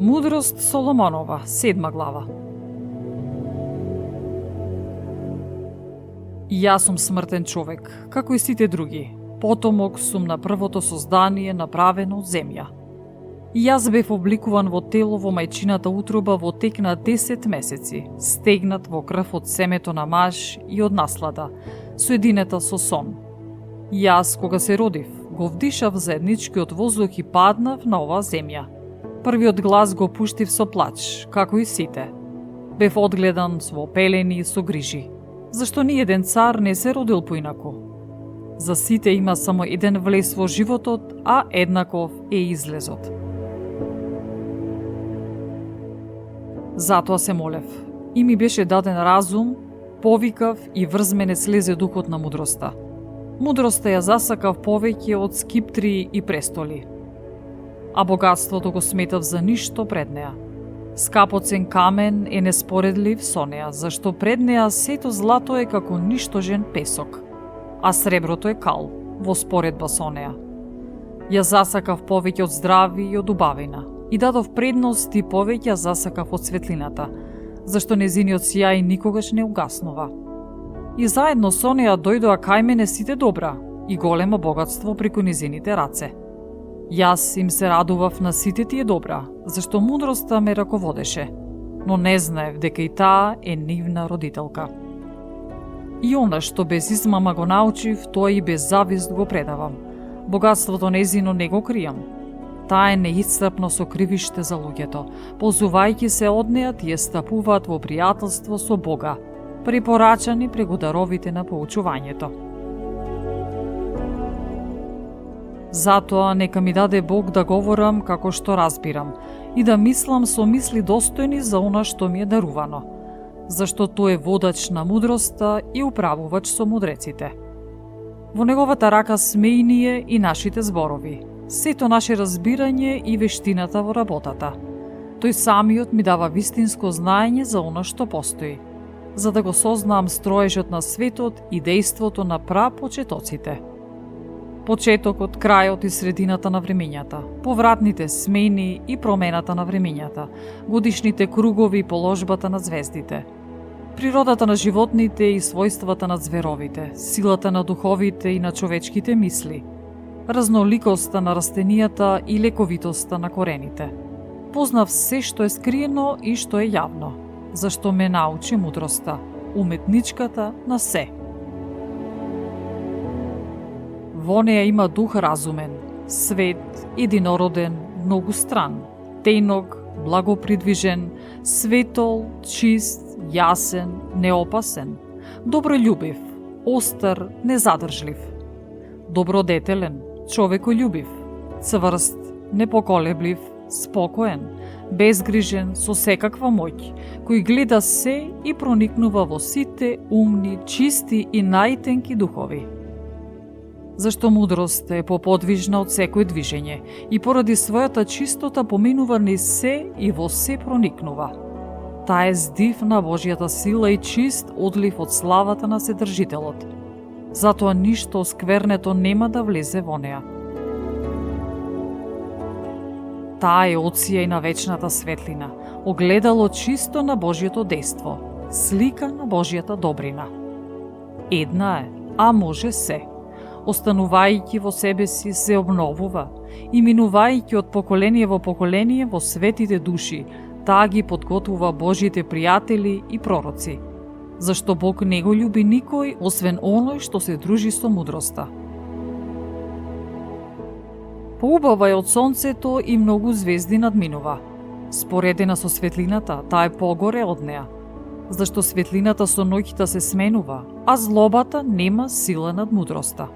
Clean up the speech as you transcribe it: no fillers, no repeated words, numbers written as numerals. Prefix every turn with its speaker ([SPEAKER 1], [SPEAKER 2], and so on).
[SPEAKER 1] Мудрост Соломонова, 7 глава. И јас сум смртен човек, како и сите други. Потомок сум на првото создание направено од земја. И јас бев обликуван во тело во мајчината утроба во тек на 10 месеци, стегнат во крв од семето на маж и од наслада, соединета со сон. Јас, кога се родив, го вдишав заедничкиот воздух и паднав на оваа земја. Првиот глас го пуштив со плач, како и сите. Бев одгледан со пелени и со грижи, зашто ни еден цар не се родил поинаку. За сите има само еден влез во животот, а еднаков е излезот. Затоа се молев, и ми беше даден разум, повикав и врз мене слезе духот на мудроста. Мудроста ја засакав повеќе од скиптри и престоли. А богатството го сметав за ништо пред неа. Скапоцен камен е неспоредлив со неа, зашто пред неа сето злато е како ништожен песок, а среброто е кал во споредба со неа. Ја засакав повеќе од здрави и од убавина, и дадов предност и повеќе засакав од светлината, зашто незиниот сјај никогаш не угаснува. И заедно со неа дојдоа кај мене сите добра и големо богатство преку незините раце. Јас им се радував на сите тие добра, зашто мудроста ме раководеше, но не знаев дека и таа е нивна родителка. И она што без измама го научив, тоа и без завист го предавам. Богатството незино не го кријам. Таа е неисцрпно сокривиште за луѓето. Ползувајќи се од неа, тие стапуваат во пријателство со Бога, препорачани преку даровите на поучувањето. Затоа нека ми даде Бог да говорам како што разбирам и да мислам со мисли достојни за она што ми е дарувано, зашто тој е водач на мудроста и управувач со мудреците. Во неговата рака сме и ние и нашите зборови, сето наше разбирање и вештината во работата. Тој самиот ми дава вистинско знаење за она што постои, за да го сознаам строежот на светот и дејството на прапочетоците. Почетокот, крајот и средината на времењата, повратните смени и промената на времењата, годишните кругови и положбата на звездите, природата на животните и својствата на зверовите, силата на духовите и на човечките мисли, разноликоста на растенијата и лековитоста на корените. Познав се што е скриено и што е јавно, зашто ме научи мудроста, уметничката на се. Во неја има дух разумен, свет, единороден, многустран, теног, благопридвижен, светол, чист, јасен, неопасен, добролюбив, остар, незадржлив, добродетелен, човеколюбив, цврст, непоколеблив, спокоен, безгрижен, со секаква моќ, кој гледа се и проникнува во сите умни, чисти и најтенки духови. Зашто мудрост е поподвижна од секој движење и поради својата чистота поминува низ се и во се проникнува. Таа е здив на Божјата сила и чист одлив од славата на Седржителот. Затоа ништо осквернето нема да влезе во неа. Таа е оција и на вечната светлина, огледало чисто на Божјото дејство, слика на Божјата добрина. Една е, а може се. Останувајќи во себе си се обновува и минувајќи од поколение во поколение во светите души, таа ги подготвува Божјите пријатели и пророци, зашто Бог не го љуби никој освен оној што се дружи со мудроста. Поубава е од сонцето и многу звезди надминува. Споредена со светлината, таа е погоре од неа, зашто светлината со ноќта се сменува, а злобата нема сила над мудроста.